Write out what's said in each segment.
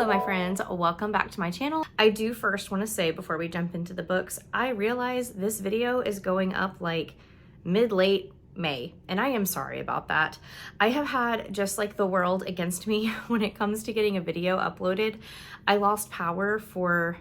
Hello my friends, welcome back to my channel. I do first want to say before we jump into the books, I realize this video is going up like mid-late May, and I am sorry about that. I have had just like the world against me when it comes to getting a video uploaded. I lost power for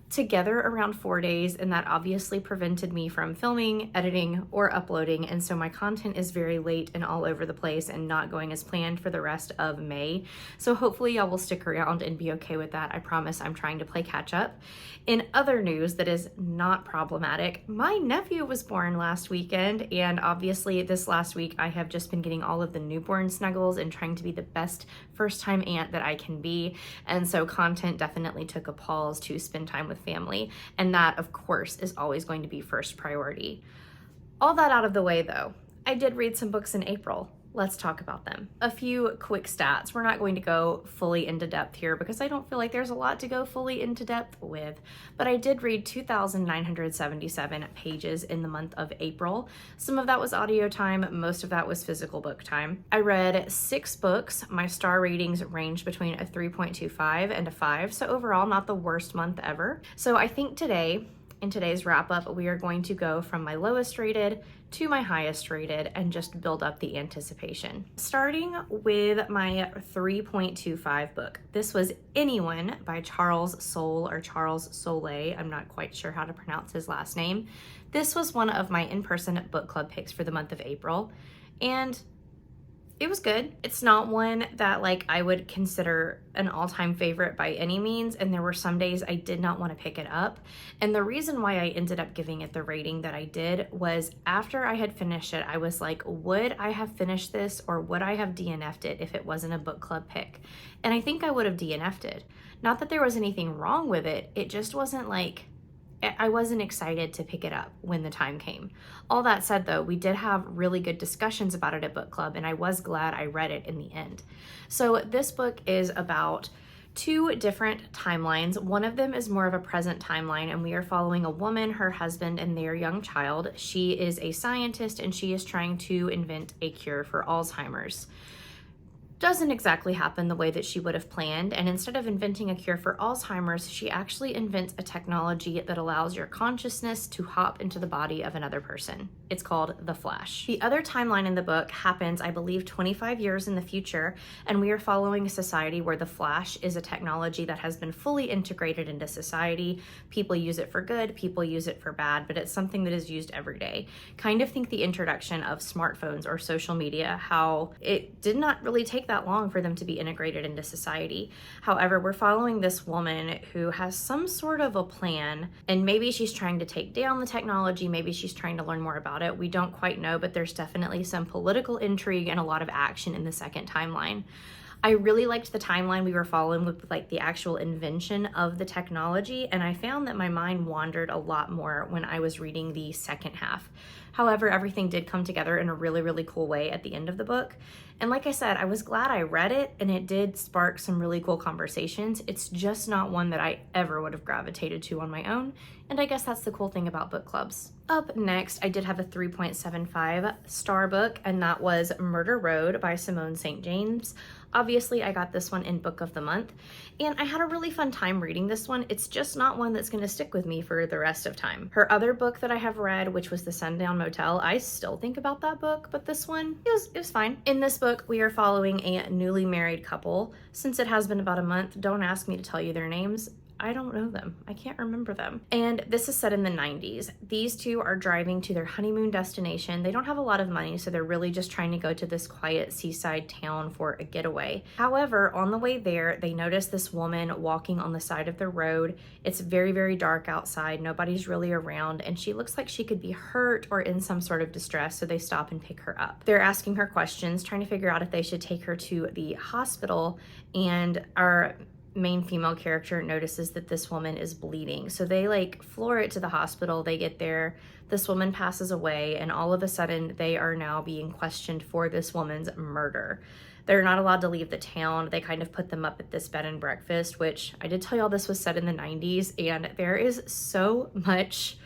together around 4 days, and that obviously prevented me from filming, editing, or uploading, and so my content is very late and all over the place and not going as planned for the rest of May. So hopefully y'all will stick around and be okay with that. I promise I'm trying to play catch up. In other news that is not problematic, my nephew was born last weekend, and obviously this last week I have just been getting all of the newborn snuggles and trying to be the best first-time aunt that I can be, and so content definitely took a pause to spend time with family, and that of course is always going to be first priority. All that out of the way though, I did read some books in April. Let's talk about them. A few quick stats. We're not going to go fully into depth here because I don't feel like there's a lot to go fully into depth with, but I did read 2,977 pages in the month of April. Some of that was audio time, most of that was physical book time. I read 6 books. My star ratings ranged between a 3.25 and a 5, so overall not the worst month ever. So I think today, in today's wrap up, we are going to go from my lowest rated to my highest rated and just build up the anticipation. Starting with my 3.25 book. This was Anyone by Charles Soule or Charles Soule. I'm not quite sure how to pronounce his last name. This was one of my in-person book club picks for the month of April, and it was good. It's not one that like I would consider an all-time favorite by any means, and there were some days I did not want to pick it up. And the reason why I ended up giving it the rating that I did was after I had finished it, I was like, would I have finished this or would I have DNF'd it if it wasn't a book club pick? And I think I would have DNF'd it. Not that there was anything wrong with it, it just wasn't like, I wasn't excited to pick it up when the time came. All that said though, we did have really good discussions about it at book club, and I was glad I read it in the end. So this book is about 2 different timelines. One of them is more of a present timeline, and we are following a woman, her husband, and their young child. She is a scientist and she is trying to invent a cure for Alzheimer's. Doesn't exactly happen the way that she would have planned, and instead of inventing a cure for Alzheimer's, she actually invents a technology that allows your consciousness to hop into the body of another person. It's called the Flash. The other timeline in the book happens, I believe, 25 years in the future, and we are following a society where the Flash is a technology that has been fully integrated into society. People use it for good, people use it for bad, but it's something that is used every day. Kind of think the introduction of smartphones or social media, how it did not really take that long for them to be integrated into society. However, we're following this woman who has some sort of a plan, and maybe she's trying to take down the technology, maybe she's trying to learn more about it. We don't quite know, but there's definitely some political intrigue and a lot of action in the second timeline. I really liked the timeline we were following with like the actual invention of the technology, and I found that my mind wandered a lot more when I was reading the second half. However, everything did come together in a really, really cool way at the end of the book. And like I said, I was glad I read it, and it did spark some really cool conversations. It's just not one that I ever would have gravitated to on my own, and I guess that's the cool thing about book clubs. Up next, I did have a 3.75 star book, and that was Murder Road by Simone St. James. Obviously, I got this one in Book of the Month, and I had a really fun time reading this one. It's just not one that's going to stick with me for the rest of time. Her other book that I have read, which was The Sundown Motel, I still think about that book, but this one, it was fine. In this book, we are following a newly married couple. Since it has been about a month, don't ask me to tell you their names. I don't know them. I can't remember them. And this is set in the 90s. These two are driving to their honeymoon destination. They don't have a lot of money, so they're really just trying to go to this quiet seaside town for a getaway. However, on the way there, they notice this woman walking on the side of the road. It's very, very dark outside. Nobody's really around, and she looks like she could be hurt or in some sort of distress, so they stop and pick her up. They're asking her questions, trying to figure out if they should take her to the hospital, and our main female character notices that this woman is bleeding. So they like floor it to the hospital. They get there, this woman passes away, and all of a sudden they are now being questioned for this woman's murder. They're not allowed to leave the town. They kind of put them up at this bed and breakfast, which I did tell y'all this was set in the 90s, and there is so much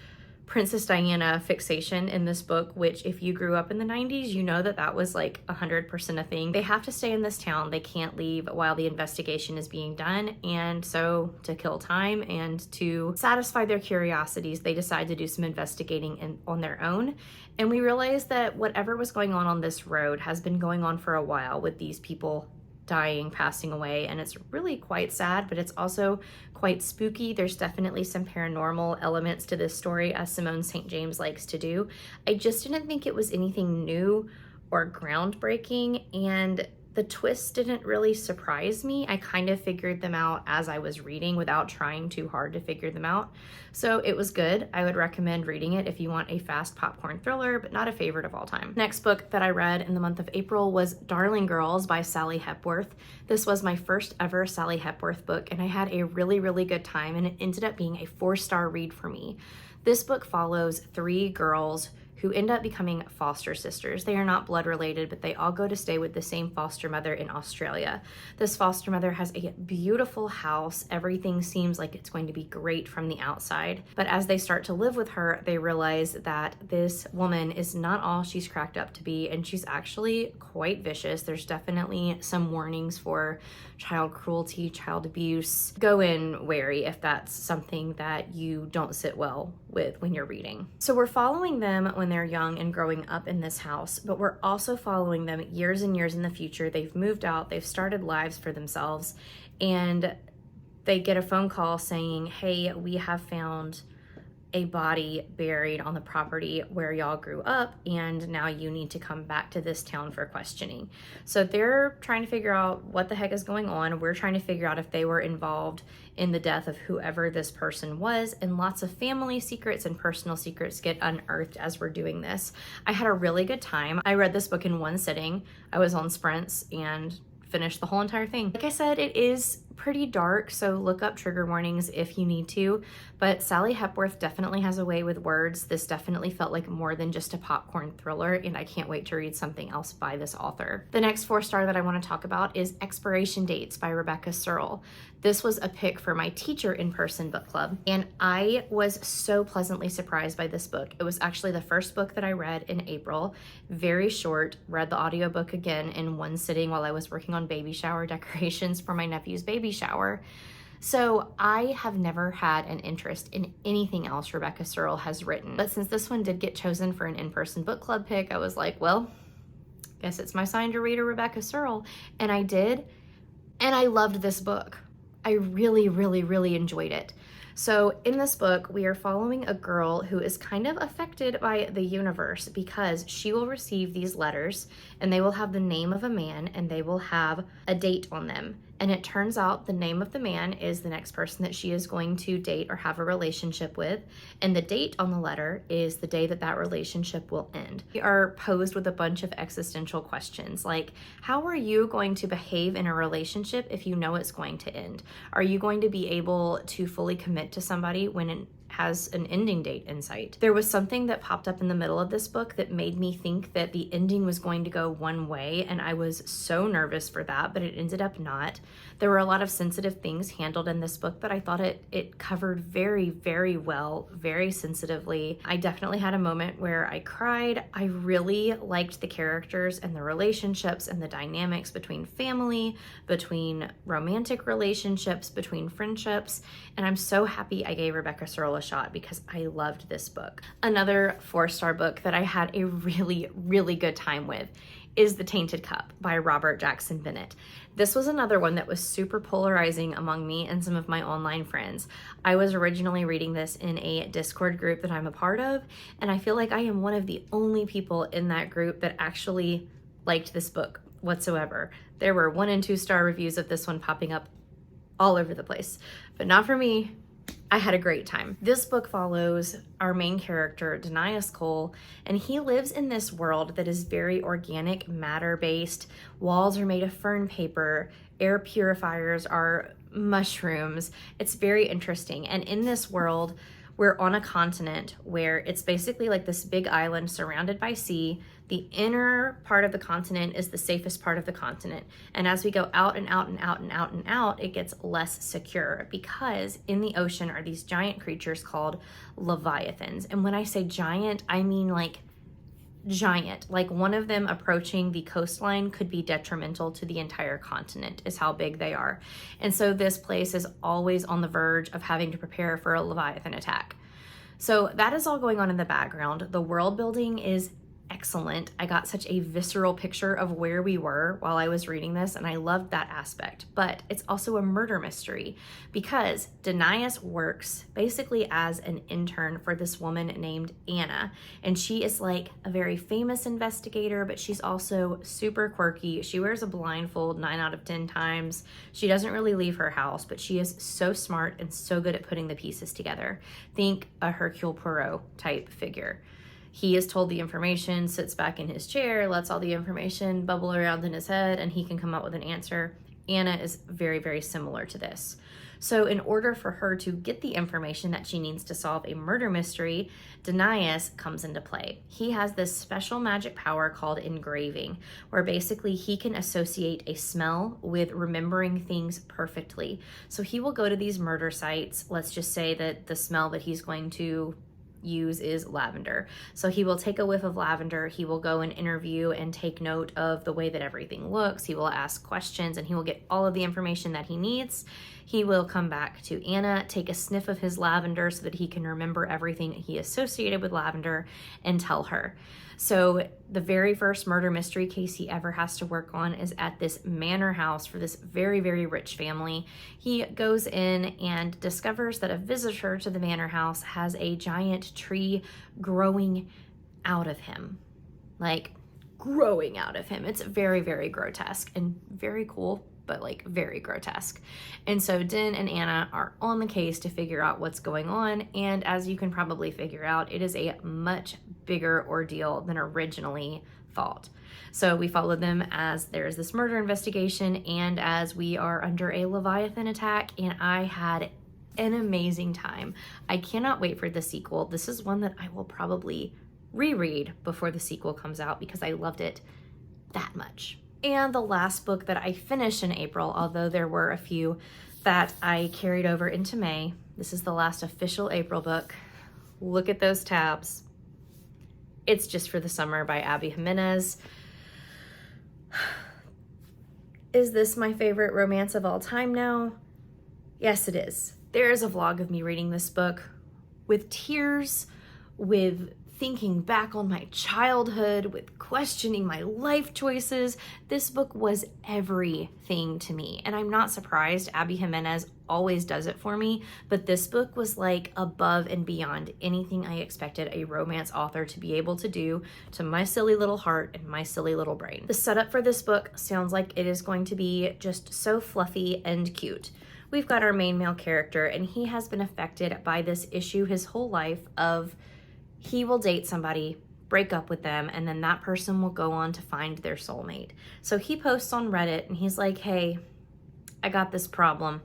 Princess Diana fixation in this book, which if you grew up in the 90s, you know that that was like 100% a thing. They have to stay in this town. They can't leave while the investigation is being done. And so to kill time and to satisfy their curiosities, they decide to do some investigating on their own. And we realize that whatever was going on this road has been going on for a while with these people dying, passing away, and it's really quite sad, but it's also quite spooky. There's definitely some paranormal elements to this story, as Simone St. James likes to do. I just didn't think it was anything new or groundbreaking, and the twists didn't really surprise me. I kind of figured them out as I was reading without trying too hard to figure them out. So it was good. I would recommend reading it if you want a fast popcorn thriller, but not a favorite of all time. Next book that I read in the month of April was Darling Girls by Sally Hepworth. This was my first ever Sally Hepworth book, and I had a really, really good time, and it ended up being a 4-star read for me. This book follows 3 girls who end up becoming foster sisters. They are not blood related, but they all go to stay with the same foster mother in Australia. This foster mother has a beautiful house. Everything seems like it's going to be great from the outside. But as they start to live with her, they realize that this woman is not all she's cracked up to be, and she's actually quite vicious. There's definitely some warnings for child cruelty, child abuse. Go in wary if that's something that you don't sit well with when you're reading. So we're following them when they're young and growing up in this house, but we're also following them years and years in the future. They've moved out, they've started lives for themselves, and they get a phone call saying, hey, we have found a body buried on the property where y'all grew up, and now you need to come back to this town for questioning. So they're trying to figure out what the heck is going on. We're trying to figure out if they were involved in the death of whoever this person was, and lots of family secrets and personal secrets get unearthed as we're doing this. I had a really good time. I read this book in one sitting. I was on sprints and finished the whole entire thing. Like I said, it is pretty dark, so look up trigger warnings if you need to, but Sally Hepworth definitely has a way with words. This definitely felt like more than just a popcorn thriller, and I can't wait to read something else by this author. The next 4-star that I want to talk about is Expiration Dates by Rebecca Searle. This was a pick for my teacher in-person book club, and I was so pleasantly surprised by this book. It was actually the first book that I read in April, very short, read the audiobook again in one sitting while I was working on baby shower decorations for my nephew's baby shower. So I have never had an interest in anything else Rebecca Searle has written. But since this one did get chosen for an in-person book club pick, I was like, well, guess it's my sign to read a Rebecca Searle. And I did, and I loved this book. I really, really, really enjoyed it. So in this book, we are following a girl who is kind of affected by the universe because she will receive these letters, and they will have the name of a man, and they will have a date on them. And it turns out the name of the man is the next person that she is going to date or have a relationship with. And the date on the letter is the day that that relationship will end. We are posed with a bunch of existential questions like, how are you going to behave in a relationship if you know it's going to end? Are you going to be able to fully commit to somebody when it has an ending date in sight? There was something that popped up in the middle of this book that made me think that the ending was going to go one way, and I was so nervous for that, but it ended up not. There were a lot of sensitive things handled in this book, but I thought it covered very, very well, very sensitively. I definitely had a moment where I cried. I really liked the characters and the relationships and the dynamics between family, between romantic relationships, between friendships, and I'm so happy I gave Rebecca Searle a shot because I loved this book. Another 4-star book that I had a really, really good time with is The Tainted Cup by Robert Jackson Bennett. This was another one that was super polarizing among me and some of my online friends. I was originally reading this in a Discord group that I'm a part of, and I feel like I am one of the only people in that group that actually liked this book whatsoever. There were 1 and 2-star reviews of this one popping up all over the place, but not for me. I had a great time. This book follows our main character, Denias Cole, and he lives in this world that is very organic, matter-based. Walls are made of fern paper, air purifiers are mushrooms. It's very interesting. And in this world, we're on a continent where it's basically like this big island surrounded by sea. The inner part of the continent is the safest part of the continent. And as we go out and out and out and out and out, it gets less secure, because in the ocean are these giant creatures called leviathans. And when I say giant, I mean like giant. Like one of them approaching the coastline could be detrimental to the entire continent, is how big they are. And so this place is always on the verge of having to prepare for a leviathan attack. So that is all going on in the background. The world building is excellent. I got such a visceral picture of where we were while I was reading this, and I loved that aspect. But it's also a murder mystery, because Danias works basically as an intern for this woman named Anna, and she is like a very famous investigator, but she's also super quirky. She wears a blindfold 9 out of 10 times. She doesn't really leave her house, but she is so smart and so good at putting the pieces together. Think a Hercule Poirot type figure. He is told the information, sits back in his chair, lets all the information bubble around in his head, and he can come up with an answer. Anna is very, very similar to this. So in order for her to get the information that she needs to solve a murder mystery, Danias comes into play. He has this special magic power called engraving, where basically he can associate a smell with remembering things perfectly. So he will go to these murder sites. Let's just say that the smell that he's going to use is lavender. So he will take a whiff of lavender, he will go and interview and take note of the way that everything looks, he will ask questions, and he will get all of the information that he needs. He will come back to Anna, take a sniff of his lavender so that he can remember everything he associated with lavender, and tell her. So the very first murder mystery case he ever has to work on is at this manor house for this very, very rich family. He goes in and discovers that a visitor to the manor house has a giant tree growing out of him. Like, growing out of him. It's very, very grotesque and very cool, but like very grotesque. And so Din and Anna are on the case to figure out what's going on. And as you can probably figure out, it is a much bigger ordeal than originally thought. So we follow them as there's this murder investigation and as we are under a Leviathan attack, and I had an amazing time. I cannot wait for the sequel. This is one that I will probably reread before the sequel comes out because I loved it that much. And the last book that I finished in April, although there were a few that I carried over into May, this is the last official April book. Look at those tabs. It's Just for the Summer by Abby Jimenez. Is this my favorite romance of all time now? Yes, it is. There is a vlog of me reading this book with tears, with thinking back on my childhood, with questioning my life choices. This book was everything to me, and I'm not surprised. Abby Jimenez always does it for me, but this book was like above and beyond anything I expected a romance author to be able to do to my silly little heart and my silly little brain. The setup for this book sounds like it is going to be just so fluffy and cute. We've got our main male character, and he has been affected by this issue his whole life of he will date somebody, break up with them, and then that person will go on to find their soulmate. So he posts on Reddit and he's like, hey, I got this problem.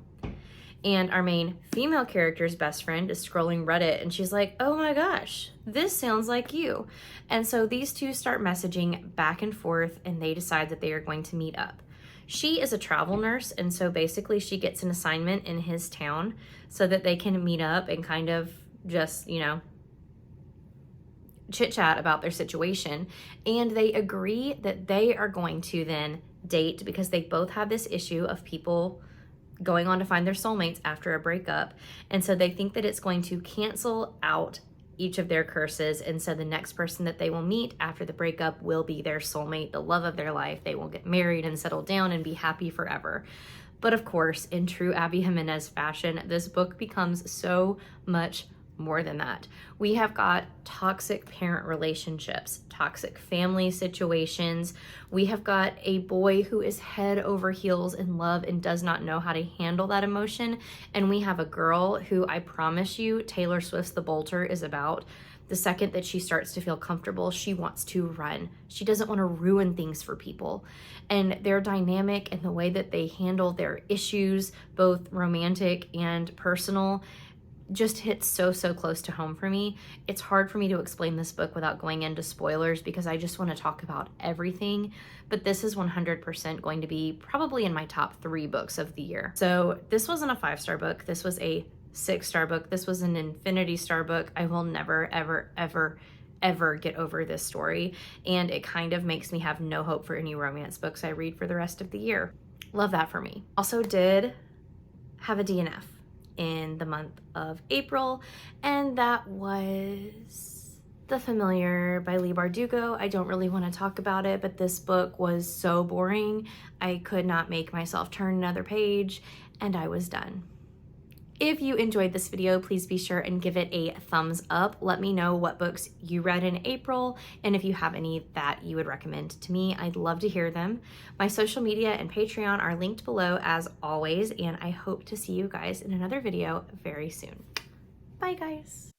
And our main female character's best friend is scrolling Reddit and she's like, oh my gosh, this sounds like you. And so these two start messaging back and forth, and they decide that they are going to meet up. She is a travel nurse, and so basically she gets an assignment in his town so that they can meet up and kind of just, you know, chit chat about their situation. And they agree that they are going to then date because they both have this issue of people going on to find their soulmates after a breakup. And so they think that it's going to cancel out each of their curses. And so the next person that they will meet after the breakup will be their soulmate, the love of their life. They will get married and settle down and be happy forever. But of course, in true Abby Jimenez fashion, this book becomes so much more than that. We have got toxic parent relationships, toxic family situations. We have got a boy who is head over heels in love and does not know how to handle that emotion. And we have a girl who, I promise you, Taylor Swift's The Bolter is about. The second that she starts to feel comfortable, she wants to run. She doesn't want to ruin things for people. And their dynamic and the way that they handle their issues, both romantic and personal, just hits so close to home for me. It's hard for me to explain this book without going into spoilers because I just want to talk about everything, but this is 100% going to be probably in my top 3 books of the year. So this wasn't a 5-star book. This was a 6-star book. This was an infinity star book. I will never, ever get over this story, and it kind of makes me have no hope for any romance books I read for the rest of the year. Love that for me. Also did have a DNF in the month of April, and that was The Familiar by Leigh Bardugo. I don't really want to talk about it, but this book was so boring. I could not make myself turn another page, and I was done. If you enjoyed this video, please be sure and give it a thumbs up. Let me know what books you read in April, and if you have any that you would recommend to me, I'd love to hear them. My social media and Patreon are linked below as always, and I hope to see you guys in another video very soon. Bye guys.